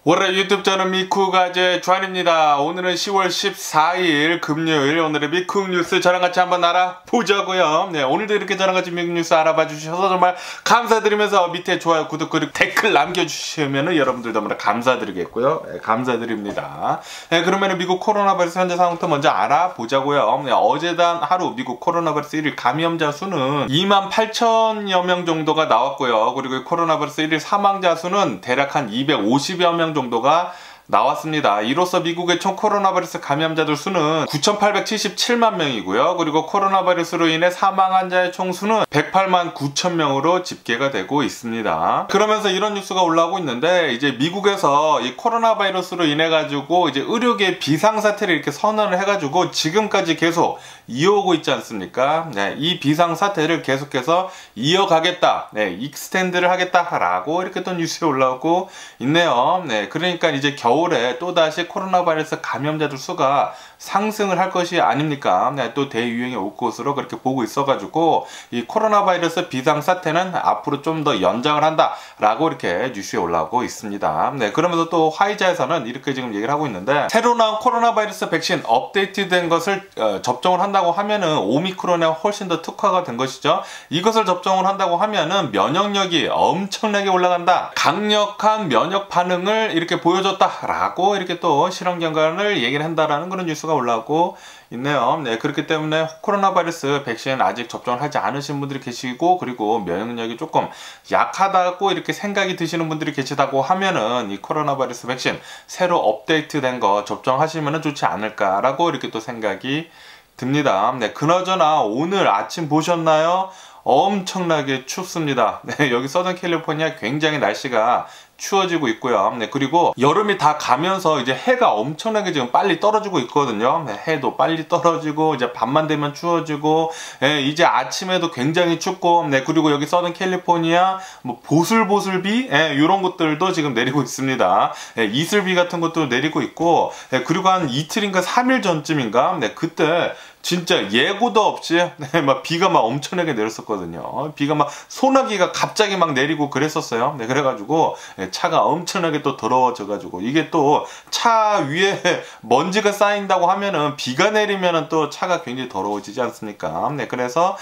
월요일 유튜브 저는 미쿡아재 주한입니다. 오늘은 10월 14일 금요일, 오늘의 미쿡 뉴스 저랑 같이 한번 알아보자고요. 네, 오늘도 이렇게 저랑 같이 미국 뉴스 알아봐 주셔서 정말 감사드리면서 밑에 좋아요, 구독, 그리고 댓글 남겨주시면 여러분들 너무나 감사드리겠고요. 네, 감사드립니다. 네, 그러면 미국 코로나 바이러스 현재 상황부터 먼저 알아보자고요. 네, 어제단 하루 미국 코로나 바이러스 1일 감염자 수는 28,000여 명 정도가 나왔고요. 그리고 코로나 바이러스 1일 사망자 수는 대략 한 250여 명 정도가 나왔습니다. 이로써 미국의 총 코로나 바이러스 감염자들 수는 9,877만 명이고요. 그리고 코로나 바이러스로 인해 사망한 자의 총수는 108만 9천 명으로 집계가 되고 있습니다. 그러면서 이런 뉴스가 올라오고 있는데, 이제 미국에서 이 코로나 바이러스로 인해 가지고 이제 의료계 비상사태를 이렇게 선언을 해가지고 지금까지 계속 이어오고 있지 않습니까? 네, 이 비상사태를 계속해서 이어가겠다, 네, 익스텐드를 하겠다라고 이렇게 또 뉴스에 올라오고 있네요. 네, 그러니까 이제 겨울에 또다시 코로나 바이러스 감염자들 수가 상승을 할 것이 아닙니까? 네, 또 대유행이 올 것으로 그렇게 보고 있어가지고 이 코로나 바이러스 비상사태는 앞으로 좀 더 연장을 한다라고 이렇게 뉴스에 올라오고 있습니다. 네, 그러면서 또 화이자에서는 이렇게 지금 얘기를 하고 있는데, 새로 나온 코로나 바이러스 백신 업데이트된 것을 접종을 한다고 하면은 오미크론에 훨씬 더 특화가 된 것이죠. 이것을 접종을 한다고 하면은 면역력이 엄청나게 올라간다, 강력한 면역 반응을 이렇게 보여줬다라고 이렇게 또 실험 결과를 얘기를 한다라는 그런 뉴스가 올라오고 있네요. 네, 그렇기 때문에 코로나 바이러스 백신 아직 접종을 하지 않으신 분들이 계시고, 그리고 면역력이 조금 약하다고 이렇게 생각이 드시는 분들이 계시다고 하면은 이 코로나 바이러스 백신 새로 업데이트된 거 접종하시면 좋지 않을까라고 이렇게 또 생각이 듭니다. 네, 그나저나 오늘 아침 보셨나요? 엄청나게 춥습니다. 네, 여기 서던 캘리포니아 굉장히 날씨가 추워지고 있고요. 네, 그리고 여름이 다 가면서 이제 해가 엄청나게 지금 빨리 떨어지고 있거든요. 네, 해도 빨리 떨어지고 이제 밤만 되면 추워지고, 네, 이제 아침에도 굉장히 춥고, 네, 그리고 여기 서던 캘리포니아 뭐 보슬보슬비, 네, 이런 것들도 지금 내리고 있습니다. 네, 이슬비 같은 것도 내리고 있고, 네, 그리고 한 이틀인가 3일 전쯤인가, 네, 그때 진짜 예고도 없이 네, 막 비가 막 엄청나게 내렸었거든요. 비가 막 소나기가 갑자기 막 내리고 그랬었어요. 네, 그래가지고 네, 차가 엄청나게 또 더러워져가지고, 이게 또 차 위에 먼지가 쌓인다고 하면은 비가 내리면은 또 차가 굉장히 더러워지지 않습니까? 네, 그래서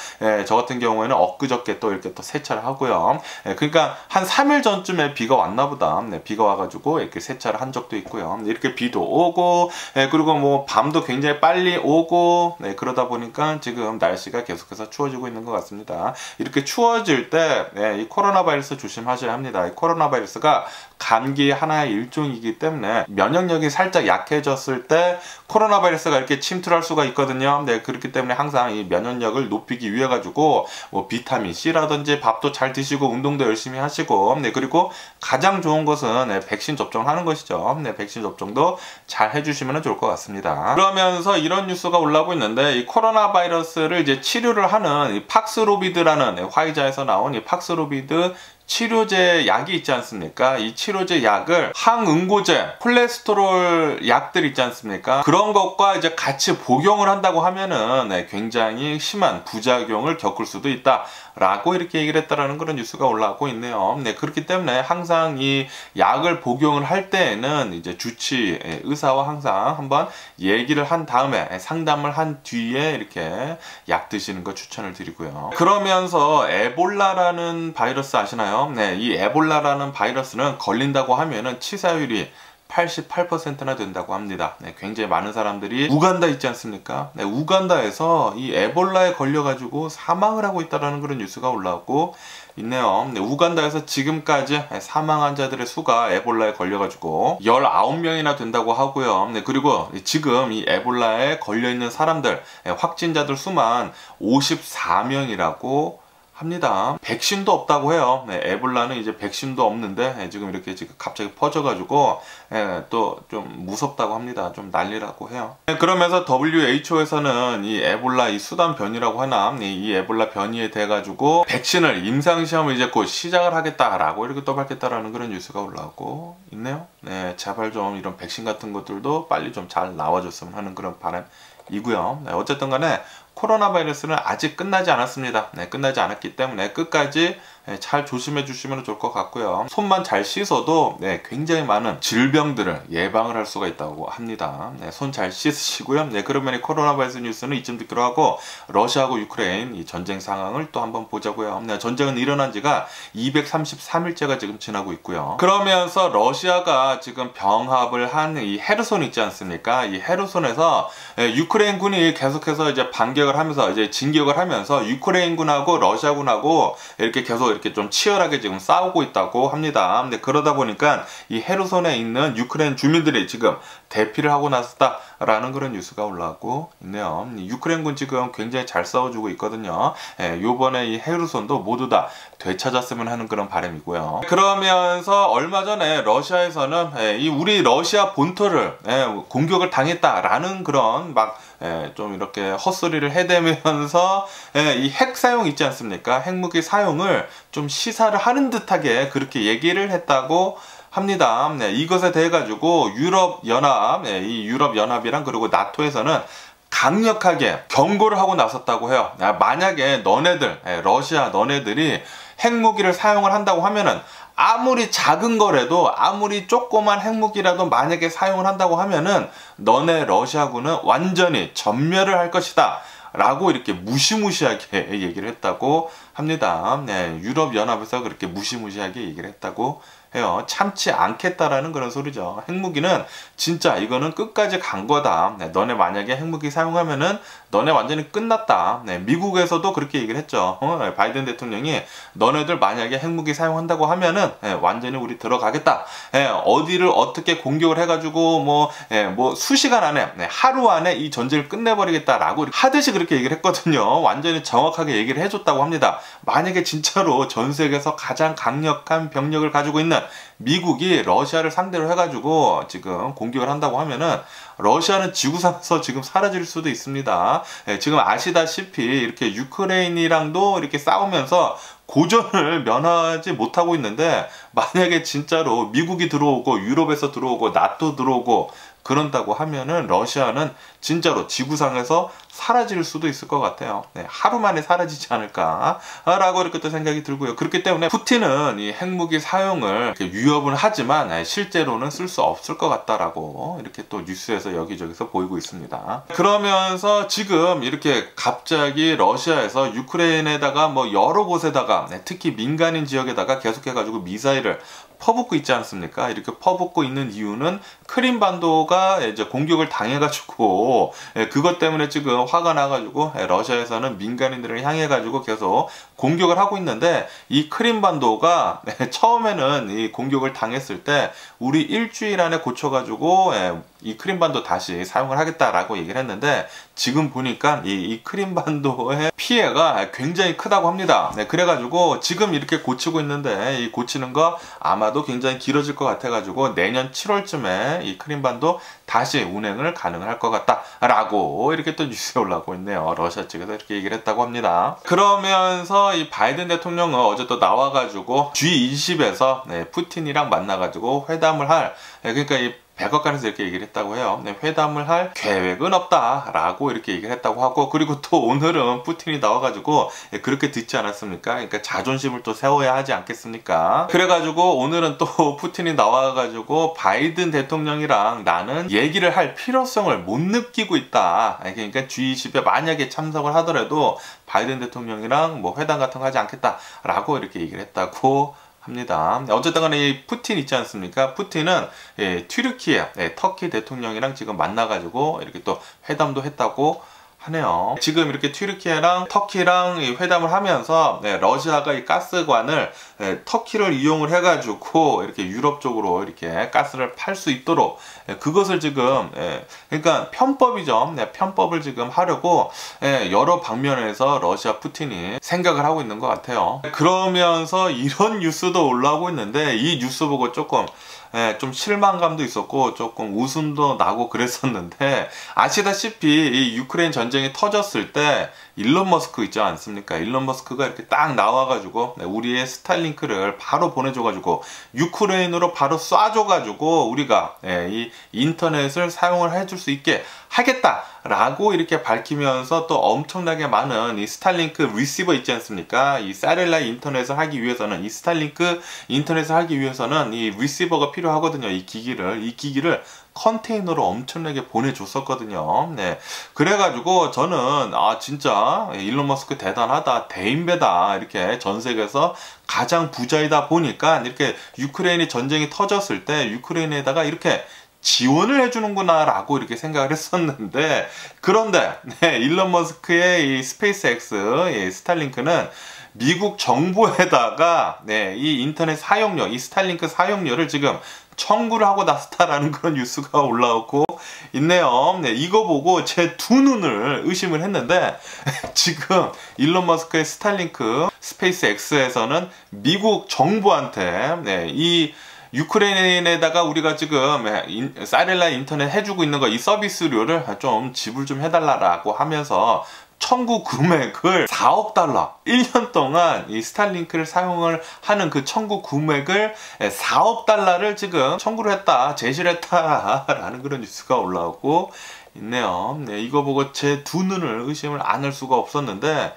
저 같은 경우에는 엊그저께 또 이렇게 또 세차를 하고요. 그러니까 한 3일 전쯤에 비가 왔나 보다. 네, 비가 와가지고 이렇게 세차를 한 적도 있고요. 이렇게 비도 오고, 그리고 뭐 밤도 굉장히 빨리 오고, 네, 그러다 보니까 지금 날씨가 계속해서 추워지고 있는 것 같습니다. 이렇게 추워질 때 이 코로나 바이러스 조심하셔야 합니다. 이 코로나 바이러스가 감기 하나의 일종이기 때문에 면역력이 살짝 약해졌을 때 코로나 바이러스가 이렇게 침투할 수가 있거든요. 네, 그렇기 때문에 항상 이 면역력을 높이기 위해 가지고 뭐 비타민 C라든지 밥도 잘 드시고 운동도 열심히 하시고, 네, 그리고 가장 좋은 것은 백신 접종을 하는 것이죠. 네, 백신 접종도 잘 해주시면 좋을 것 같습니다. 그러면서 이런 뉴스가 올라오고 있는데, 이 코로나 바이러스를 이제 치료를 하는 이 팍스로비드라는 화이자에서 나온 이 팍스로비드 치료제 약이 있지 않습니까? 이 치료제 약을 항응고제, 콜레스테롤 약들 있지 않습니까? 그런 것과 이제 같이 복용을 한다고 하면은 굉장히 심한 부작용을 겪을 수도 있다 라고 이렇게 얘기를 했다라는 그런 뉴스가 올라오고 있네요. 네, 그렇기 때문에 항상 이 약을 복용을 할 때에는 이제 주치 의사와 항상 한번 얘기를 한 다음에 상담을 한 뒤에 이렇게 약 드시는 거 추천을 드리고요. 그러면서 에볼라라는 바이러스 아시나요? 네, 이 에볼라라는 바이러스는 걸린다고 하면은 치사율이 88%나 된다고 합니다. 네, 굉장히 많은 사람들이 우간다 있지 않습니까? 네, 우간다에서 이 에볼라에 걸려가지고 사망을 하고 있다는 그런 뉴스가 올라오고 있네요. 네, 우간다에서 지금까지 사망한 자들의 수가 에볼라에 걸려가지고 19명이나 된다고 하고요. 네, 그리고 지금 이 에볼라에 걸려있는 사람들, 확진자들 수만 54명이라고 합니다. 백신도 없다고 해요. 네, 에볼라는 이제 백신도 없는데 지금 이렇게 지금 갑자기 퍼져가지고 또 좀 무섭다고 합니다. 좀 난리라고 해요. 그러면서 WHO에서는 이 에볼라 이 수단 변이라고 하나 이 에볼라 변이에 대해 가지고 백신을 임상시험을 이제 곧 시작을 하겠다라고 이렇게 또 밝혔다라는 그런 뉴스가 올라오고 있네요. 네, 제발 좀 이런 백신 같은 것들도 빨리 좀 잘 나와줬으면 하는 그런 바람이고요. 네, 어쨌든 간에 코로나 바이러스는 아직 끝나지 않았습니다. 네, 끝나지 않았기 때문에 끝까지 잘 조심해 주시면 좋을 것 같고요. 손만 잘 씻어도 굉장히 많은 질병들을 예방을 할 수가 있다고 합니다. 손 잘 씻으시고요. 그러면 이 코로나 바이러스 뉴스는 이쯤 듣기로 하고, 러시아하고 유크레인 이 전쟁 상황을 또 한번 보자고요. 전쟁은 일어난 지가 233일째가 지금 지나고 있고요. 그러면서 러시아가 지금 병합을 한 이 헤르손 있지 않습니까? 이 헤르손에서 유크레인군이 계속해서 이제 반격을 하면서 이제 진격을 하면서 유크레인군하고 러시아군하고 이렇게 계속 이렇게 좀 치열하게 지금 싸우고 있다고 합니다. 근데 그러다 보니까 이 헤르손에 있는 유크레인 주민들이 지금 대피를 하고 나섰다라는 그런 뉴스가 올라오고 있네요. 유크레인군 지금 굉장히 잘 싸워주고 있거든요. 요번에 이 헤르손도 모두 다 되찾았으면 하는 그런 바람이고요. 그러면서 얼마 전에 러시아에서는 이 우리 러시아 본토를 공격을 당했다라는 그런 막 좀 이렇게 헛소리를 해대면서 이 핵 사용 있지 않습니까? 핵무기 사용을 좀 시사를 하는 듯하게 그렇게 얘기를 했다고 합니다. 이것에 대해 가지고 유럽연합, 이 유럽연합이랑 그리고 나토에서는 강력하게 경고를 하고 나섰다고 해요. 만약에 너네들, 러시아 너네들이 핵무기를 사용을 한다고 하면은, 아무리 작은 거라도, 아무리 조그만 핵무기라도 만약에 사용을 한다고 하면은 너네 러시아군은 완전히 전멸을 할 것이다 라고 이렇게 무시무시하게 얘기를 했다고 합니다. 유럽연합에서 그렇게 무시무시하게 얘기를 했다고 해요. 참지 않겠다라는 그런 소리죠. 핵무기는 진짜 이거는 끝까지 간 거다. 너네 만약에 핵무기 사용하면은 너네 완전히 끝났다. 미국에서도 그렇게 얘기를 했죠. 바이든 대통령이 너네들 만약에 핵무기 사용한다고 하면은 완전히 우리 들어가겠다. 어디를 어떻게 공격을 해가지고 뭐 수시간 안에, 하루 안에 이 전쟁을 끝내버리겠다라고 하듯이 그렇게 얘기를 했거든요. 완전히 정확하게 얘기를 해줬다고 합니다. 만약에 진짜로 전 세계에서 가장 강력한 병력을 가지고 있는 미국이 러시아를 상대로 해가지고 지금 공격을 한다고 하면은 러시아는 지구상에서 지금 사라질 수도 있습니다. 지금 아시다시피 이렇게 유크레인이랑도 이렇게 싸우면서 고전을 면하지 못하고 있는데, 만약에 진짜로 미국이 들어오고 유럽에서 들어오고 나토 들어오고 그런다고 하면은 러시아는 진짜로 지구상에서 사라질 수도 있을 것 같아요. 하루 만에 사라지지 않을까 라고 이렇게 또 생각이 들고요. 그렇기 때문에 푸틴은 이 핵무기 사용을 위협은 하지만 실제로는 쓸 수 없을 것 같다라고 이렇게 또 뉴스에서 여기저기서 보이고 있습니다. 그러면서 지금 이렇게 갑자기 러시아에서 유크레인에다가 뭐 여러 곳에다가, 특히 민간인 지역에다가 계속해가지고 미사일을 퍼붓고 있지 않습니까? 이렇게 퍼붓고 있는 이유는 크림반도가 이제 공격을 당해가지고, 그것 때문에 지금 화가 나가지고 러시아에서는 민간인들을 향해가지고 계속 공격을 하고 있는데, 이 크림반도가 처음에는 이 공격을 당했을 때 우리 일주일 안에 고쳐가지고 이 크림반도 다시 사용을 하겠다라고 얘기를 했는데, 지금 보니까 이 크림반도의 피해가 굉장히 크다고 합니다. 그래가지고 지금 이렇게 고치고 있는데, 이 고치는 거 아마도 굉장히 길어질 것 같아가지고 내년 7월쯤에 이 크림반도 다시 운행을 가능할 것 같다라고 이렇게 또 뉴스에 올라오고 있네요. 러시아 측에서 이렇게 얘기를 했다고 합니다. 그러면서 이 바이든 대통령은 어제 또 나와가지고 G20에서 푸틴이랑 만나가지고 회담을 할, 그러니까 이 백악관에서 이렇게 얘기를 했다고 해요. 회담을 할 계획은 없다라고 이렇게 얘기를 했다고 하고, 그리고 또 오늘은 푸틴이 나와가지고 그렇게 듣지 않았습니까? 그러니까 자존심을 또 세워야 하지 않겠습니까? 그래가지고 오늘은 또 푸틴이 나와가지고 바이든 대통령이랑 나는 얘기를 할 필요성을 못 느끼고 있다. 그러니까 G20에 만약에 참석을 하더라도 바이든 대통령이랑 뭐 회담 같은 거 하지 않겠다라고 이렇게 얘기를 했다고 합니다. 어쨌든 간에 이 푸틴 있지 않습니까? 푸틴은 튀르키예, 터키 대통령이랑 지금 만나가지고 이렇게 또 회담도 했다고 하네요. 지금 이렇게 튀르키예랑 터키랑 회담을 하면서 러시아가 이 가스관을 터키를 이용을 해가지고 이렇게 유럽 쪽으로 이렇게 가스를 팔 수 있도록 그것을 지금 그러니까 편법이죠. 편법을 지금 하려고 여러 방면에서 러시아 푸틴이 생각을 하고 있는 것 같아요. 그러면서 이런 뉴스도 올라오고 있는데, 이 뉴스 보고 조금 좀 실망감도 있었고 조금 웃음도 나고 그랬었는데, 아시다시피 이 유크레인 전쟁이 터졌을 때 일론 머스크 있지 않습니까? 일론 머스크가 이렇게 딱 나와가지고 우리의 스타일링크를 바로 보내줘가지고 유크레인으로 바로 쏴줘가지고 우리가 이 인터넷을 사용을 해줄 수 있게 하겠다라고 이렇게 밝히면서 또 엄청나게 많은 이 스타링크 리시버 있지 않습니까? 이 셀룰라이 인터넷을 하기 위해서는 이 스타링크 인터넷을 하기 위해서는 이 리시버가 필요하거든요. 이 기기를 컨테이너로 엄청나게 보내줬었거든요. 네. 그래가지고 저는 진짜 일론 머스크 대단하다, 대인배다, 이렇게 전 세계에서 가장 부자이다 보니까 이렇게 유크레인이 전쟁이 터졌을 때 유크레인에다가 이렇게 지원을 해주는구나 라고 이렇게 생각을 했었는데, 그런데 일론 머스크의 이 스페이스X 스타링크는 미국 정부에다가 이 인터넷 사용료, 이 스타링크 사용료를 지금 청구를 하고 나섰다라는 그런 뉴스가 올라오고 있네요. 이거 보고 제 두 눈을 의심을 했는데 지금 일론 머스크의 스타링크 스페이스X에서는 미국 정부한테 이 유크레인에다가 우리가 지금 셀룰라이 인터넷 해주고 있는 거 이 서비스료를 좀 지불 좀 해달라고 하면서 청구 금액을 4억 달러, 1년 동안 이 스타링크를 사용을 하는 그 청구 금액을 4억 달러를 지금 청구를 했다, 제시를 했다라는 그런 뉴스가 올라오고 있네요. 이거 보고 제 두 눈을 의심을 안 할 수가 없었는데,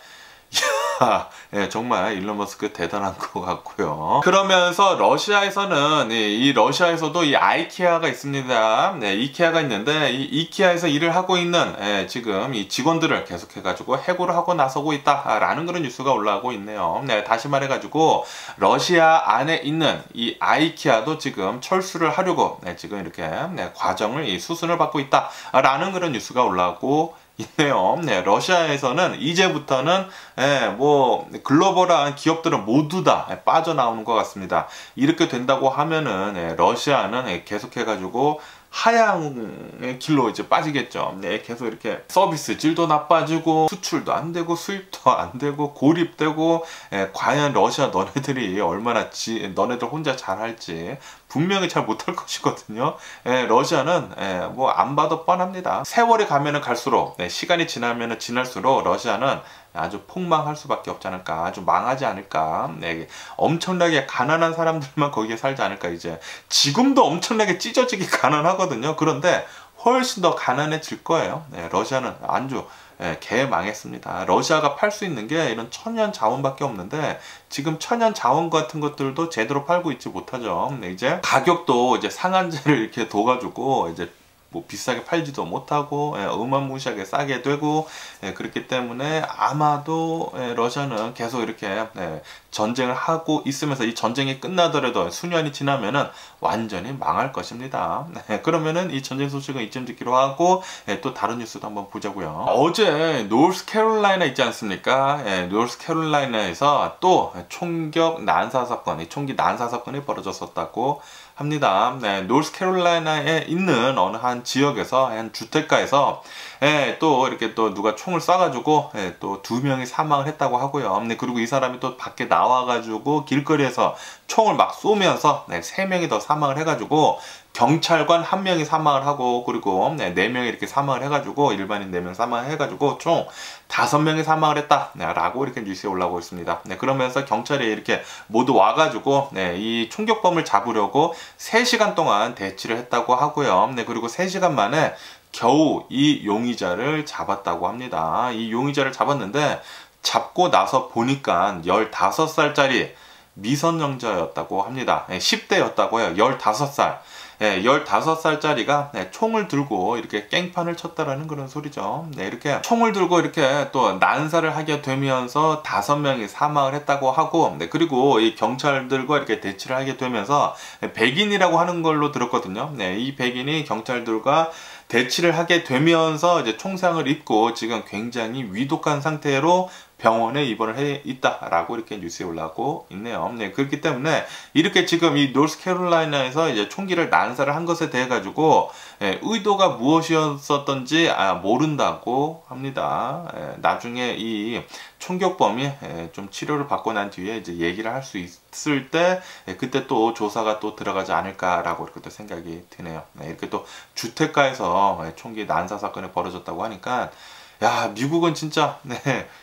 정말 일론 머스크 대단한 것 같고요. 그러면서 러시아에서는 이 러시아에서도 이 아이케아가 있습니다. 이케아가 있는데 이 이케아에서 일을 하고 있는 지금 이 직원들을 계속해가지고 해고를 하고 나서고 있다라는 그런 뉴스가 올라오고 있네요. 다시 말해가지고 러시아 안에 있는 이 아이케아도 지금 철수를 하려고 지금 이렇게 과정을 수순을 받고 있다라는 그런 뉴스가 올라오고 있네요. 러시아에서는 이제부터는 뭐 글로벌한 기업들은 모두 다 빠져나오는 것 같습니다. 이렇게 된다고 하면은 러시아는 계속해가지고 하향의 길로 이제 빠지겠죠. 계속 이렇게 서비스 질도 나빠지고 수출도 안 되고 수입도 안 되고 고립되고, 과연 러시아 너네들이 얼마나 너네들 혼자 잘할지 분명히 잘 못할 것이거든요. 러시아는 뭐 안 봐도 뻔합니다. 세월이 가면은 갈수록, 시간이 지나면은 지날수록 러시아는 아주 폭망할 수밖에 없지 않을까, 아주 망하지 않을까, 엄청나게 가난한 사람들만 거기에 살지 않을까. 이제 지금도 엄청나게 찢어지게 가난하거든요. 그런데 훨씬 더 가난해질 거예요. 러시아는 아주 개망했습니다. 러시아가 팔 수 있는 게 이런 천연 자원밖에 없는데 지금 천연 자원 같은 것들도 제대로 팔고 있지 못하죠. 이제 가격도 이제 상한제를 이렇게 둬가지고 이제 뭐 비싸게 팔지도 못하고 어마무시하게 싸게 되고, 그렇기 때문에 아마도 러시아는 계속 이렇게 전쟁을 하고 있으면서 이 전쟁이 끝나더라도 수년이 지나면은 완전히 망할 것입니다. 그러면은 이 전쟁 소식은 이쯤 듣기로 하고, 또 다른 뉴스도 한번 보자고요. 어제 노스캐롤라이나 있지 않습니까? 노스캐롤라이나에서 또 총격 난사 사건, 이 총기 난사 사건이 벌어졌었다고 합니다. 노스캐롤라이나에 있는 어느 한 지역에서, 한 주택가에서 또 이렇게 또 누가 총을 쏴가지고 또 2명이 사망을 했다고 하고요. 그리고 이 사람이 또 밖에 나와가지고 길거리에서 총을 막 쏘면서 3명이 더 사망을 해가지고 경찰관 1명이 사망을 하고, 그리고 4명이 이렇게 사망을 해가지고, 일반인 4명 사망을 해가지고 총 5명이 사망을 했다 라고 이렇게 뉴스에 올라오고 있습니다. 그러면서 경찰이 이렇게 모두 와가지고 이 총격범을 잡으려고 3시간 동안 대치를 했다고 하고요. 그리고 3시간 만에 겨우 이 용의자를 잡았다고 합니다. 이 용의자를 잡았는데 잡고 나서 보니까 15살짜리 미성년자였다고 합니다. 10대였다고 해요. 15살. 15살짜리가 총을 들고 이렇게 깽판을 쳤다라는 그런 소리죠. 이렇게 총을 들고 이렇게 또 난사를 하게 되면서 5명이 사망을 했다고 하고, 그리고 이 경찰들과 이렇게 대치를 하게 되면서 백인이라고 하는 걸로 들었거든요. 이 백인이 경찰들과 대치를 하게 되면서 이제 총상을 입고 지금 굉장히 위독한 상태로 병원에 입원을 해 있다라고 이렇게 뉴스에 올라오고 있네요. 그렇기 때문에 이렇게 지금 이 노스캐롤라이나에서 이제 총기를 난사를 한 것에 대해 가지고 의도가 무엇이었었던지 모른다고 합니다. 나중에 이 총격범이 좀 치료를 받고 난 뒤에 이제 얘기를 할 수 있을 때 그때 또 조사가 또 들어가지 않을까라고 이렇게 또 생각이 드네요. 이렇게 또 주택가에서 총기 난사 사건이 벌어졌다고 하니까 야, 미국은 진짜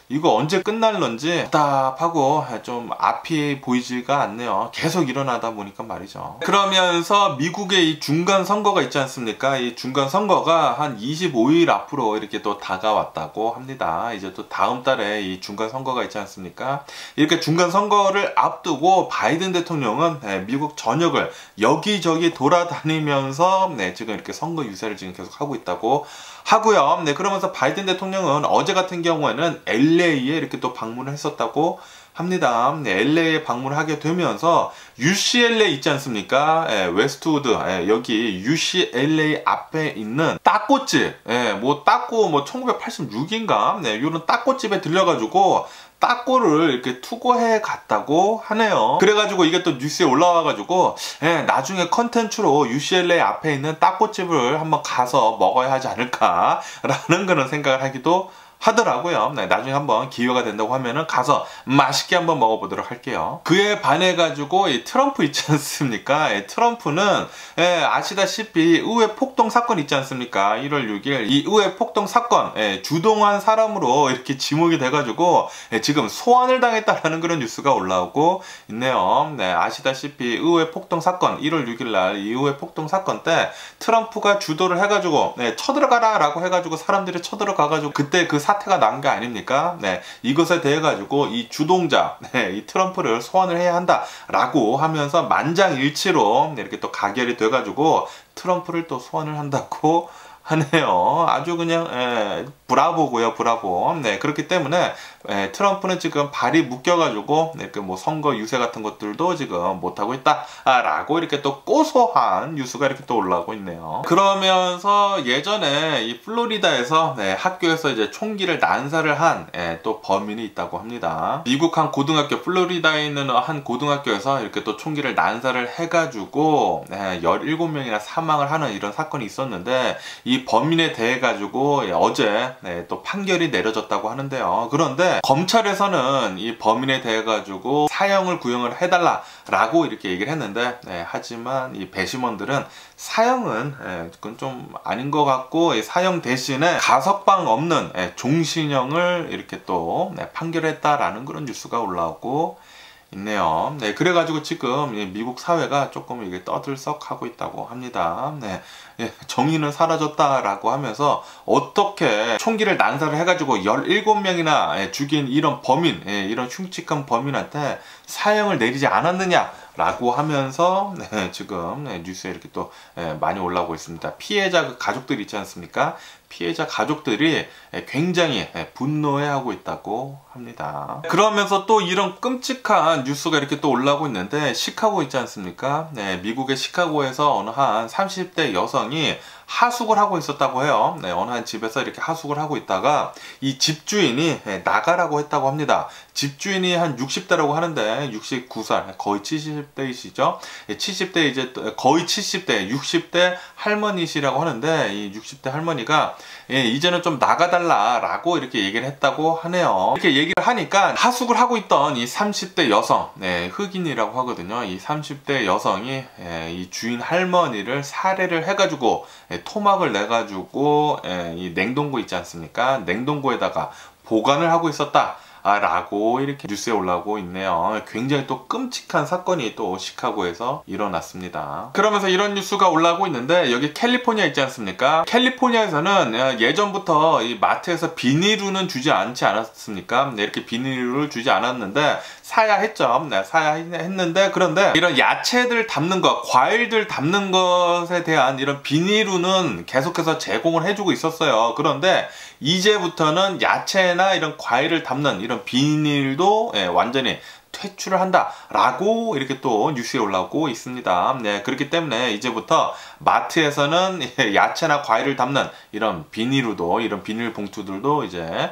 이거 언제 끝날런지 답답하고 좀 앞이 보이지가 않네요. 계속 일어나다 보니까 말이죠. 그러면서 미국의 이 중간 선거가 있지 않습니까? 이 중간 선거가 한 25일 앞으로 이렇게 또 다가왔다고 합니다. 이제 또 다음 달에 이 중간 선거가 있지 않습니까? 이렇게 중간 선거를 앞두고 바이든 대통령은 미국 전역을 여기저기 돌아다니면서 지금 이렇게 선거 유세를 지금 계속 하고 있다고 하고요. 그러면서 바이든 대통령은 어제 같은 경우에는 LA에 이렇게 또 방문을 했었다고 합니다. LA에 방문을 하게 되면서 UCLA 있지 않습니까? 웨스트우드, 여기 UCLA 앞에 있는 따꼬집, 뭐 따꼬 뭐 1986인가? 이런 따꼬집에 들려가지고 따꼬를 이렇게 투고해 갔다고 하네요. 그래가지고 이게 또 뉴스에 올라와가지고 나중에 컨텐츠로 UCLA 앞에 있는 따꼬집을 한번 가서 먹어야 하지 않을까라는 그런 생각을 하기도 하더라고요. 나중에 한번 기회가 된다고 하면은 가서 맛있게 한번 먹어보도록 할게요. 그에 반해가지고 이 트럼프 있지 않습니까? 트럼프는 아시다시피 의회 폭동 사건 있지 않습니까? 1월 6일 이 의회 폭동 사건 주동한 사람으로 이렇게 지목이 돼가지고 지금 소환을 당했다라는 그런 뉴스가 올라오고 있네요. 아시다시피 의회 폭동 사건 1월 6일 날 이 의회 폭동 사건 때 트럼프가 주도를 해가지고 쳐들어가라 라고 해가지고 사람들이 쳐들어가가지고 그때 그 사태가 난 게 아닙니까? 이것에 대해 가지고 이 주동자, 이 트럼프를 소환을 해야 한다 라고 하면서 만장일치로 이렇게 또 가결이 돼 가지고 트럼프를 또 소환을 한다고 하네요. 아주 그냥 브라보고요, 브라보. 그렇기 때문에 트럼프는 지금 발이 묶여가지고 이렇게 뭐 선거 유세 같은 것들도 지금 못하고 있다라고 이렇게 또 고소한 뉴스가 이렇게 또 올라오고 있네요. 그러면서 예전에 이 플로리다에서 학교에서 이제 총기를 난사를 한 또 범인이 있다고 합니다. 미국 한 고등학교, 플로리다에 있는 한 고등학교에서 이렇게 또 총기를 난사를 해가지고 17명이나 사망을 하는 이런 사건이 있었는데 이 범인에 대해 가지고 어제 또 판결이 내려졌다고 하는데요. 그런데 검찰에서는 이 범인에 대해 가지고 사형을 구형을 해달라 라고 이렇게 얘기를 했는데 하지만 이 배심원들은 사형은 그건 좀 아닌 것 같고 사형 대신에 가석방 없는 종신형을 이렇게 또 판결했다라는 그런 뉴스가 올라오고 있네요. 그래가지고 지금 미국 사회가 조금 이게 떠들썩하고 있다고 합니다. 정의는 사라졌다라고 하면서 어떻게 총기를 난사를 해가지고 17명이나 죽인 이런 범인, 이런 흉측한 범인한테 사형을 내리지 않았느냐라고 하면서 지금 뉴스에 이렇게 또 많이 올라오고 있습니다. 피해자 그 가족들이 있지 않습니까? 피해자 가족들이 굉장히 분노해하고 있다고 합니다. 그러면서 또 이런 끔찍한 뉴스가 이렇게 또 올라오고 있는데 시카고 있지 않습니까? 미국의 시카고에서 어느 한 30대 여성이 하숙을 하고 있었다고 해요. 어느 한 집에서 이렇게 하숙을 하고 있다가 이 집주인이 나가라고 했다고 합니다. 집주인이 한 60대라고 하는데 69살, 거의 70대이시죠? 70대 이제 거의 70대, 60대 할머니시라고 하는데 이 60대 할머니가 이제는 좀 나가달라라고 이렇게 얘기를 했다고 하네요. 이렇게 얘기를 하니까 하숙을 하고 있던 이 30대 여성, 흑인이라고 하거든요. 이 30대 여성이 이 주인 할머니를 살해를 해가지고 토막을 내가지고 이 냉동고 있지 않습니까? 냉동고에다가 보관을 하고 있었다 라고 이렇게 뉴스에 올라오고 있네요. 굉장히 또 끔찍한 사건이 또 시카고에서 일어났습니다. 그러면서 이런 뉴스가 올라오고 있는데 여기 캘리포니아 있지 않습니까? 캘리포니아에서는 예전부터 이 마트에서 비닐우는 주지 않지 않았습니까? 이렇게 비닐우를 주지 않았는데 사야 했죠. 사야 했는데 그런데 이런 야채들 담는 것, 과일들 담는 것에 대한 이런 비닐우는 계속해서 제공을 해주고 있었어요. 그런데 이제부터는 야채나 이런 과일을 담는 이런 비닐도 완전히 퇴출을 한다라고 이렇게 또 뉴스에 올라오고 있습니다. 그렇기 때문에 이제부터 마트에서는 야채나 과일을 담는 이런 비닐우도, 이런 비닐 봉투들도 이제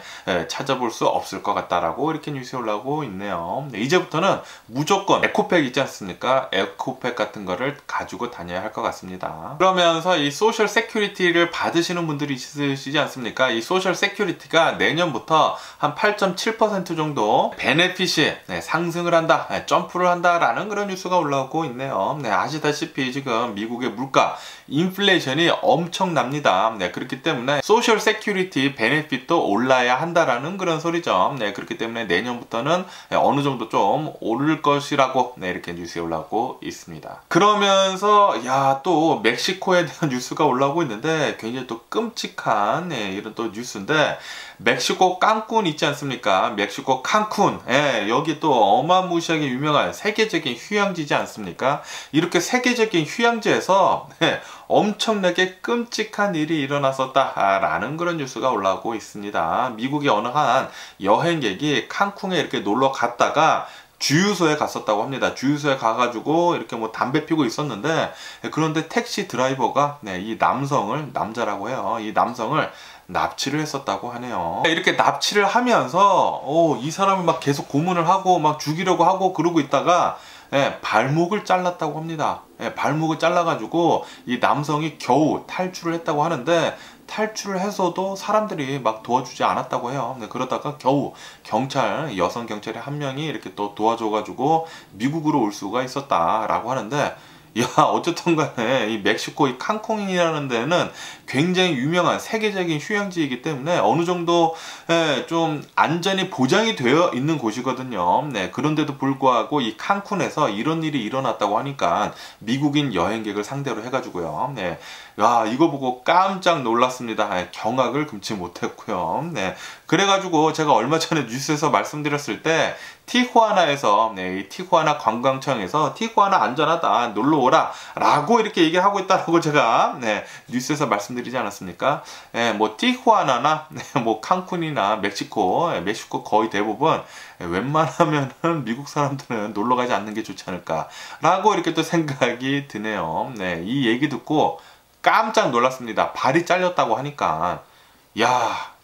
찾아볼 수 없을 것 같다라고 이렇게 뉴스에 올라오고 있네요. 이제부터는 무조건 에코백 있지 않습니까? 에코백 같은 거를 가지고 다녀야 할 것 같습니다. 그러면서 이 소셜 세큐리티를 받으시는 분들이 있으시지 않습니까? 이 소셜 세큐리티가 내년부터 한 8.7% 정도 베네핏이 상승 상승을 한다, 점프를 한다라는 그런 뉴스가 올라오고 있네요. 네, 아시다시피 지금 미국의 물가, 인플레이션이 엄청납니다. 네, 그렇기 때문에 소셜 세큐리티 베네핏도 올라야 한다라는 그런 소리죠. 네, 그렇기 때문에 내년부터는 어느 정도 좀 오를 것이라고 네, 이렇게 뉴스가 올라오고 있습니다. 그러면서 또 멕시코에 대한 뉴스가 올라오고 있는데 굉장히 또 끔찍한 이런 또 뉴스인데, 멕시코 깐쿤 있지 않습니까? 멕시코 칸쿤, 여기 또 어마무시하게 유명한 세계적인 휴양지지 않습니까? 이렇게 세계적인 휴양지에서 엄청나게 끔찍한 일이 일어났었다라는 그런 뉴스가 올라오고 있습니다. 미국의 어느 한 여행객이 칸쿤에 이렇게 놀러 갔다가 주유소에 갔었다고 합니다. 주유소에 가가지고 이렇게 뭐 담배 피고 있었는데, 그런데 택시 드라이버가 이 남성을, 남자라고 해요, 이 남성을 납치를 했었다고 하네요. 이렇게 납치를 하면서 이 사람을 막 계속 고문을 하고 막 죽이려고 하고 그러고 있다가 발목을 잘랐다고 합니다. 발목을 잘라가지고 이 남성이 겨우 탈출을 했다고 하는데, 탈출을 해서도 사람들이 막 도와주지 않았다고 해요. 그러다가 겨우 여성 경찰이 한 명이 이렇게 또 도와줘가지고 미국으로 올 수가 있었다라고 하는데, 어쨌든 간에 이 멕시코 이 칸쿤이라는 데는 굉장히 유명한 세계적인 휴양지이기 때문에 어느 정도 좀 안전이 보장이 되어 있는 곳이거든요. 그런데도 불구하고 이 칸쿤에서 이런 일이 일어났다고 하니까 미국인 여행객을 상대로 해가지고요. 이거 보고 깜짝 놀랐습니다. 경악을 금치 못했고요. 그래가지고 제가 얼마 전에 뉴스에서 말씀드렸을 때 티후아나에서 이 티후아나 관광청에서 티후아나 안전하다, 놀러 오라 라고 이렇게 얘기를 하고 있다라고 제가 뉴스에서 말씀드리지 않았습니까? 뭐 티후아나나 뭐 칸쿤이나 멕시코 거의 대부분 웬만하면은 미국 사람들은 놀러 가지 않는 게 좋지 않을까 라고 이렇게 또 생각이 드네요. 이 얘기 듣고 깜짝 놀랐습니다. 발이 잘렸다고 하니까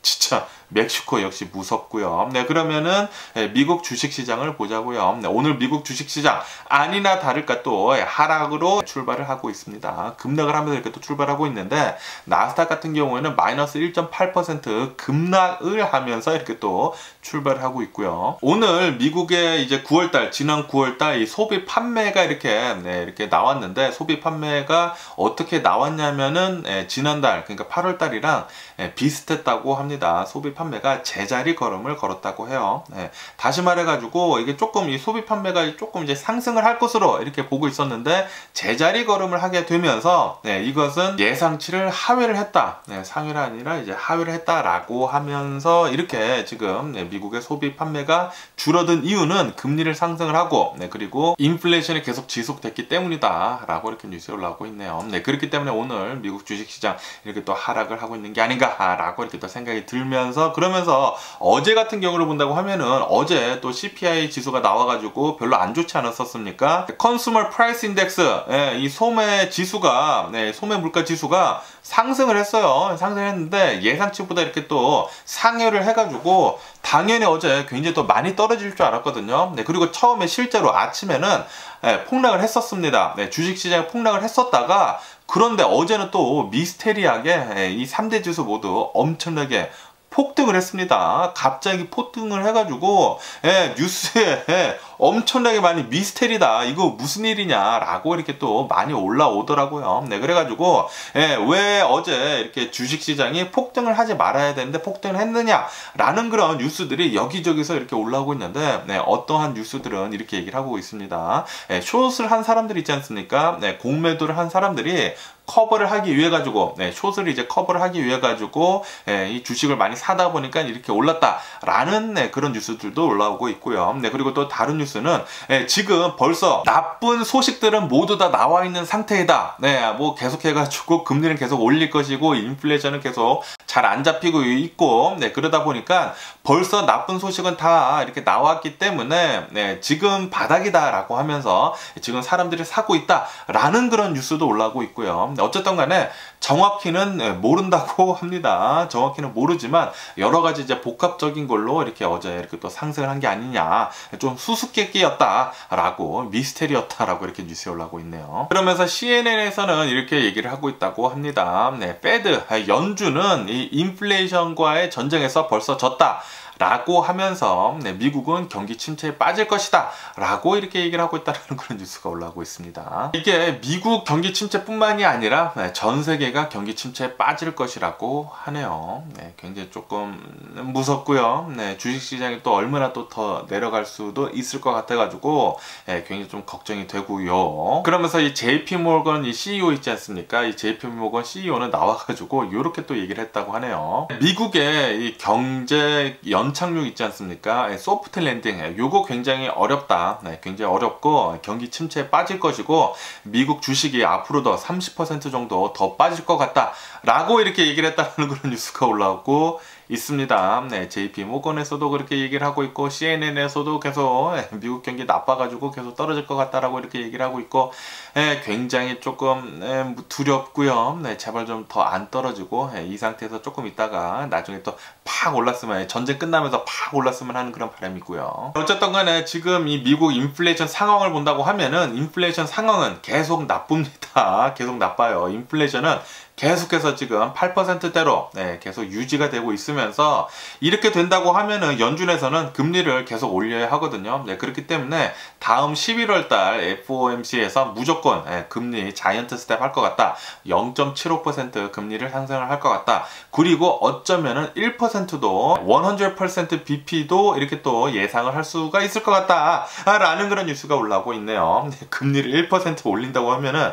진짜 멕시코 역시 무섭고요. 그러면은 미국 주식시장을 보자고요. 오늘 미국 주식시장 아니나 다를까 또 하락으로 출발을 하고 있습니다. 급락을 하면서 이렇게 또 출발하고 있는데, 나스닥 같은 경우에는 마이너스 1.8% 급락을 하면서 이렇게 또 출발을 하고 있고요. 오늘 미국의 이제 9월달, 지난 9월달 이 소비 판매가 이렇게 나왔는데, 소비 판매가 어떻게 나왔냐면은 지난달, 그러니까 8월달이랑 비슷했다고 합니다. 소비 판매가 제자리 걸음을 걸었다고 해요. 다시 말해가지고 이게 조금 이 소비 판매가 조금 이제 상승을 할 것으로 이렇게 보고 있었는데, 제자리 걸음을 하게 되면서 이것은 예상치를 하회를 했다. 상회가 아니라 이제 하회를 했다라고 하면서 이렇게 지금 미국의 소비 판매가 줄어든 이유는 금리를 상승을 하고 그리고 인플레이션이 계속 지속됐기 때문이다라고 이렇게 뉴스에 올라오고 있네요. 그렇기 때문에 오늘 미국 주식시장 이렇게 또 하락을 하고 있는 게 아닌가라고 이렇게 또 생각이 들면서, 그러면서 어제 같은 경우를 본다고 하면은 어제 또 CPI 지수가 나와가지고 별로 안 좋지 않았었습니까? 컨슈머 프라이스 인덱스, 이 소매 지수가, 소매 물가 지수가 상승을 했어요. 상승했는데 예상치보다 이렇게 또 상회를 해가지고 당연히 어제 굉장히 또 많이 떨어질 줄 알았거든요. 그리고 처음에 실제로 아침에는 폭락을 했었습니다. 주식시장에 폭락을 했었다가, 그런데 어제는 또 미스테리하게 이 3대 지수 모두 엄청나게 폭등을 했습니다. 갑자기 폭등을 해가지고 뉴스에 엄청나게 많이 미스테리다, 이거 무슨 일이냐 라고 이렇게 또 많이 올라오더라고요. 그래가지고 왜 어제 이렇게 주식시장이 폭등을 하지 말아야 되는데 폭등을 했느냐 라는 그런 뉴스들이 여기저기서 이렇게 올라오고 있는데, 어떠한 뉴스들은 이렇게 얘기를 하고 있습니다. 숏을 한 사람들이 있지 않습니까? 공매도를 한 사람들이 커버를 하기 위해 가지고 숏을 이제 커버를 하기 위해 가지고 이 주식을 많이 사다 보니까 이렇게 올랐다라는 그런 뉴스들도 올라오고 있고요. 그리고 또 다른 뉴스는 지금 벌써 나쁜 소식들은 모두 다 나와 있는 상태이다. 뭐 계속해 가지고 금리는 계속 올릴 것이고 인플레이션은 계속 잘 안 잡히고 있고, 그러다 보니까 벌써 나쁜 소식은 다 이렇게 나왔기 때문에 지금 바닥이다라고 하면서 지금 사람들이 사고 있다라는 그런 뉴스도 올라오고 있고요. 어쨌든 간에 정확히는 모른다고 합니다. 정확히는 모르지만 여러 가지 이제 복합적인 걸로 이렇게 어제 이렇게 또 상승을 한 게 아니냐, 좀 수수께끼였다라고, 미스테리였다라고 이렇게 뉴스에 올라오고 있네요. 그러면서 CNN에서는 이렇게 얘기를 하고 있다고 합니다. 페드 연준은 이 인플레이션과의 전쟁에서 벌써 졌다 라고 하면서 미국은 경기 침체에 빠질 것이다 라고 이렇게 얘기를 하고 있다는 그런 뉴스가 올라오고 있습니다. 이게 미국 경기 침체뿐만이 아니라 전 세계가 경기 침체에 빠질 것이라고 하네요. 굉장히 조금 무섭고요. 주식시장이 또 얼마나 또 더 내려갈 수도 있을 것 같아가지고 굉장히 좀 걱정이 되고요. 그러면서 이 JP모건 이 CEO 있지 않습니까? 이 JP모건 CEO는 나와가지고 이렇게 또 얘기를 했다고 하네요. 미국의 이 경제 연착륙 있지 않습니까? 소프트 랜딩 요거 굉장히 어렵다. 굉장히 어렵고 경기 침체에 빠질 것이고 미국 주식이 앞으로도 30% 정도 더 빠질 것 같다 라고 이렇게 얘기를 했다는 그런 뉴스가 올라오고 있습니다. JP모건에서도 그렇게 얘기를 하고 있고 CNN에서도 계속 미국 경기 나빠가지고 계속 떨어질 것 같다라고 이렇게 얘기를 하고 있고 굉장히 조금 두렵고요. 제발 좀 더 안 떨어지고 이 상태에서 조금 있다가 나중에 또 팍 올랐으면 전쟁 끝나면서 팍 올랐으면 하는 그런 바람이고요. 어쨌든 간에 지금 이 미국 인플레이션 상황을 본다고 하면은 인플레이션 상황은 계속 나쁩니다. 계속 나빠요. 인플레이션은 계속해서 지금 8%대로 계속 유지가 되고 있으면서 이렇게 된다고 하면은 연준에서는 금리를 계속 올려야 하거든요. 그렇기 때문에 다음 11월 달 FOMC에서 무조건 금리 자이언트 스텝 할 것 같다. 0.75% 금리를 상승을 할 것 같다. 그리고 어쩌면은 1%도 100% BP도 이렇게 또 예상을 할 수가 있을 것 같다. 라는 그런 뉴스가 올라오고 있네요. 금리를 1% 올린다고 하면은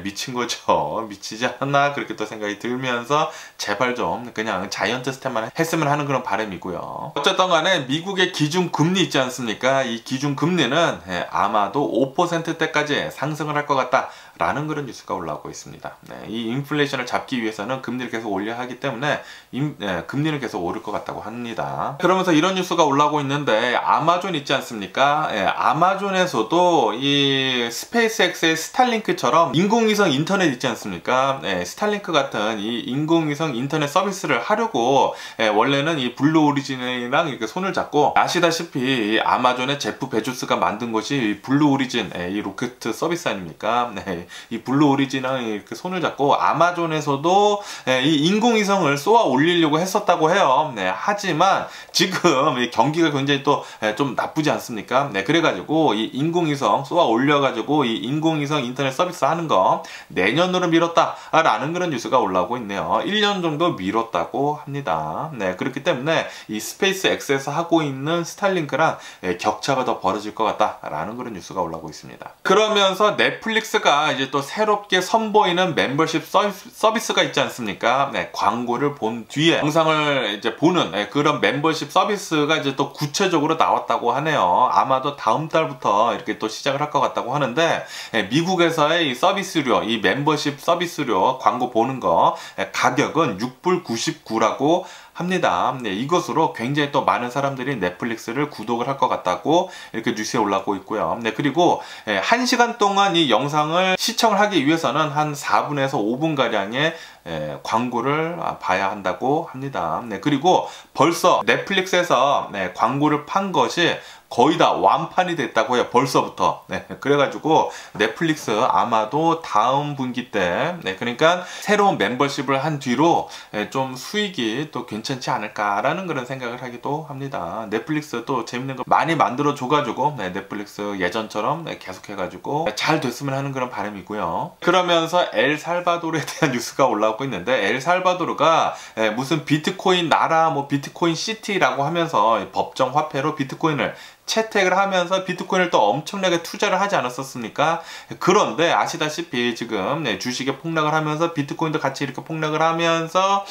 미친 거죠. 미치지 않나 그렇게 또 생각이 들면서 제발 좀 그냥 자이언트 스텝만 했으면 하는 그런 바람이고요. 어쨌든 간에 미국의 기준금리 있지 않습니까? 이 기준금리는 아마도 5%대까지 상승을 할 것 같다 라는 그런 뉴스가 올라오고 있습니다. 이 인플레이션을 잡기 위해서는 금리를 계속 올려야 하기 때문에 금리는 계속 오를 것 같다고 합니다. 그러면서 이런 뉴스가 올라오고 있는데 아마존 있지 않습니까? 아마존에서도 이 스페이스X의 스타링크처럼 인공위성 인터넷 있지 않습니까? 스타링크 같은 이 인공위성 인터넷 서비스를 하려고 원래는 이 블루 오리진이랑 이렇게 손을 잡고 아시다시피 아마존의 제프 베조스가 만든 것이 블루 오리진 이 로켓 서비스 아닙니까? 이 블루 오리진이랑 이렇게 손을 잡고 아마존에서도 이 인공위성을 쏘아 올리려고 했었다고 해요. 하지만 지금 이 경기가 굉장히 또 좀 나쁘지 않습니까? 그래가지고 이 인공위성 쏘아 올려가지고 이 인공위성 인터넷 서비스 하는 거 내년으로 미뤘다 라는 그런 뉴스가 올라오고 있네요. 1년 정도 미뤘다고 합니다. 그렇기 때문에 이 스페이스 X에서 하고 있는 스타링크랑 격차가 더 벌어질 것 같다 라는 그런 뉴스가 올라오고 있습니다. 그러면서 넷플릭스가 이제 또 새롭게 선보이는 멤버십 서비스가 있지 않습니까? 광고를 본 뒤에 영상을 이제 보는 그런 멤버십 서비스가 이제 또 구체적으로 나왔다고 하네요. 아마도 다음 달부터 이렇게 또 시작을 할 것 같다고 하는데 미국에서의 이 서비스료, 이 멤버십 서비스료 광고 보는 거 가격은 6불 99라고 합니다. 이것으로 굉장히 또 많은 사람들이 넷플릭스를 구독을 할 것 같다고 이렇게 뉴스에 올라오고 있고요. 그리고 1시간 동안 이 영상을 시청을 하기 위해서는 한 4분에서 5분가량의 광고를 봐야 한다고 합니다. 그리고 벌써 넷플릭스에서 광고를 판 것이 거의 다 완판이 됐다고 해요. 벌써부터. 그래가지고 넷플릭스 아마도 다음 분기 때 그러니까 새로운 멤버십을 한 뒤로 좀 수익이 또 괜찮지 않을까라는 그런 생각을 하기도 합니다. 넷플릭스 또 재밌는 거 많이 만들어 줘가지고 넷플릭스 예전처럼 계속해가지고 잘 됐으면 하는 그런 바람이고요. 그러면서 엘살바도르에 대한 뉴스가 올라오고 있는데 엘살바도르가 무슨 비트코인 나라 뭐 비트코인 시티라고 하면서 법정 화폐로 비트코인을 채택을 하면서 비트코인을 또 엄청나게 투자를 하지 않았었습니까? 그런데 아시다시피 지금 주식에 폭락을 하면서 비트코인도 같이 이렇게 폭락을 하면서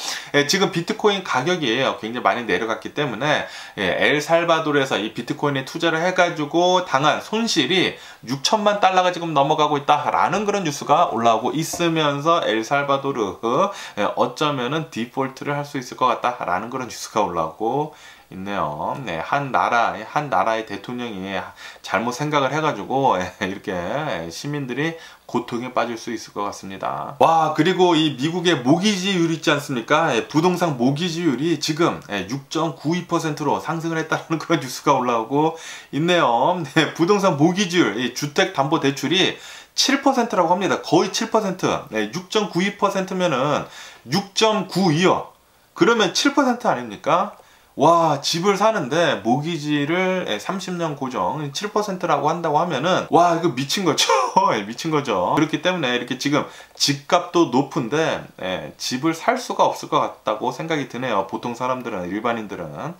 지금 비트코인 가격이 굉장히 많이 내려갔기 때문에 엘살바도르에서 이 비트코인에 투자를 해가지고 당한 손실이 6천만 달러가 지금 넘어가고 있다라는 그런 뉴스가 올라오고 있으면서 엘살바도르 어쩌면은 디폴트를 할 수 있을 것 같다라는 그런 뉴스가 올라오고 있네요. 한 나라의 대통령이 잘못 생각을 해가지고 이렇게 시민들이 고통에 빠질 수 있을 것 같습니다. 와, 그리고 이 미국의 모기지율 있지 않습니까? 부동산 모기지율이 지금 6.92%로 상승을 했다는 그런 뉴스가 올라오고 있네요. 부동산 모기지율, 주택담보대출이 7%라고 합니다. 거의 7%. 6.92%면은 6.92요. 그러면 7% 아닙니까? 와, 집을 사는데 모기지를 30년 고정 7%라고 한다고 하면은 와, 이거 미친 거죠. 미친 거죠. 그렇기 때문에 이렇게 지금 집값도 높은데 집을 살 수가 없을 것 같다고 생각이 드네요. 보통 사람들은, 일반인들은.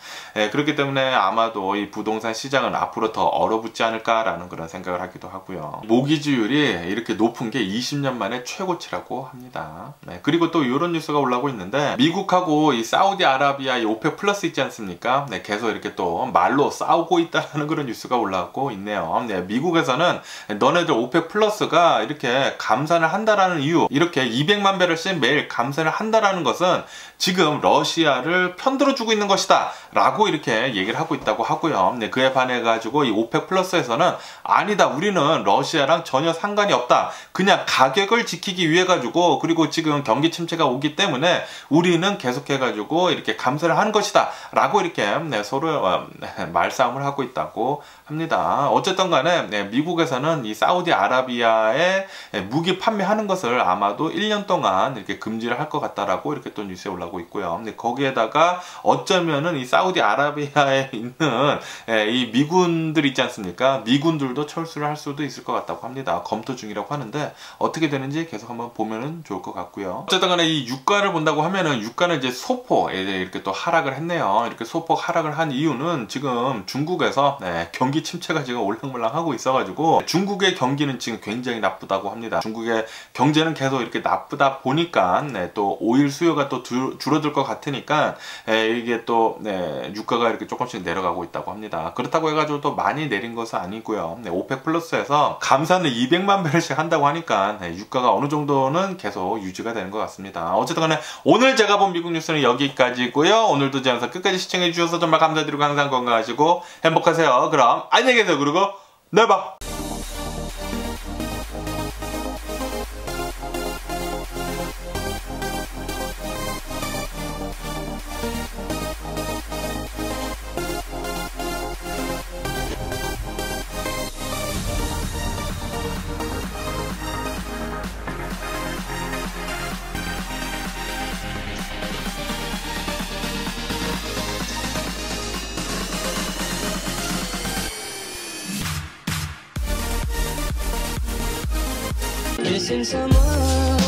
그렇기 때문에 아마도 이 부동산 시장은 앞으로 더 얼어붙지 않을까라는 그런 생각을 하기도 하고요. 모기지율이 이렇게 높은 게 20년 만에 최고치라고 합니다. 그리고 또 이런 뉴스가 올라오고 있는데, 미국하고 이 사우디아라비아 이 오펙 플러스 있지 않습니까? 계속 이렇게 또 말로 싸우고 있다는 그런 뉴스가 올라오고 있네요. 미국에서는 너네들 오펙 플러스가 이렇게 감산을 한다라는 이유, 이렇게 200만 배럴씩 매일 감산을 한다라는 것은 지금 러시아를 편들어주고 있는 것이다 라고 이렇게 얘기를 하고 있다고 하고요. 그에 반해 가지고 이 오펙 플러스에서는 아니다, 우리는 러시아랑 전혀 상관이 없다, 그냥 가격을 지키기 위해 가지고, 그리고 지금 경기 침체가 오기 때문에 우리는 계속해 가지고 이렇게 감산을 하는 것이다 라고 이렇게 서로 말싸움을 하고 있다고 합니다. 어쨌든 간에 미국에서는 이 사우디아라비아에 무기 판매하는 것을 아마도 1년 동안 이렇게 금지를 할 것 같다라고 이렇게 또 뉴스에 올라오고 있고요. 거기에다가 어쩌면은 이 사우디아라비아에 있는 이 미군들 있지 않습니까? 미군들도 철수를 할 수도 있을 것 같다고 합니다. 검토 중이라고 하는데 어떻게 되는지 계속 한번 보면은 좋을 것 같고요. 어쨌든 간에 이 유가를 본다고 하면은 유가는 이제 소폭 이렇게 또 하락을 했네요. 이렇게 소폭 하락을 한 이유는 지금 중국에서 경기 침체가 지금 올랑말랑 하고 있어가지고 중국의 경기는 지금 굉장히 나쁘다고 합니다. 중국의 경제는 계속 이렇게 나쁘다 보니까 또 오일 수요가 또 줄어들 것 같으니까 이게 또 유가가 이렇게 조금씩 내려가고 있다고 합니다. 그렇다고 해가지고 또 많이 내린 것은 아니고요. 오펙 플러스에서 감산을 200만 배럴씩 한다고 하니까 유가가 어느 정도는 계속 유지가 되는 것 같습니다. 어쨌든 간에 오늘 제가 본 미국 뉴스는 여기까지고요. 오늘도 제 영상 끝까지 시청해 주셔서 정말 감사드리고 항상 건강하시고 행복하세요. 그럼 안녕히 계세요. 그리고 내일 봐. Missing someone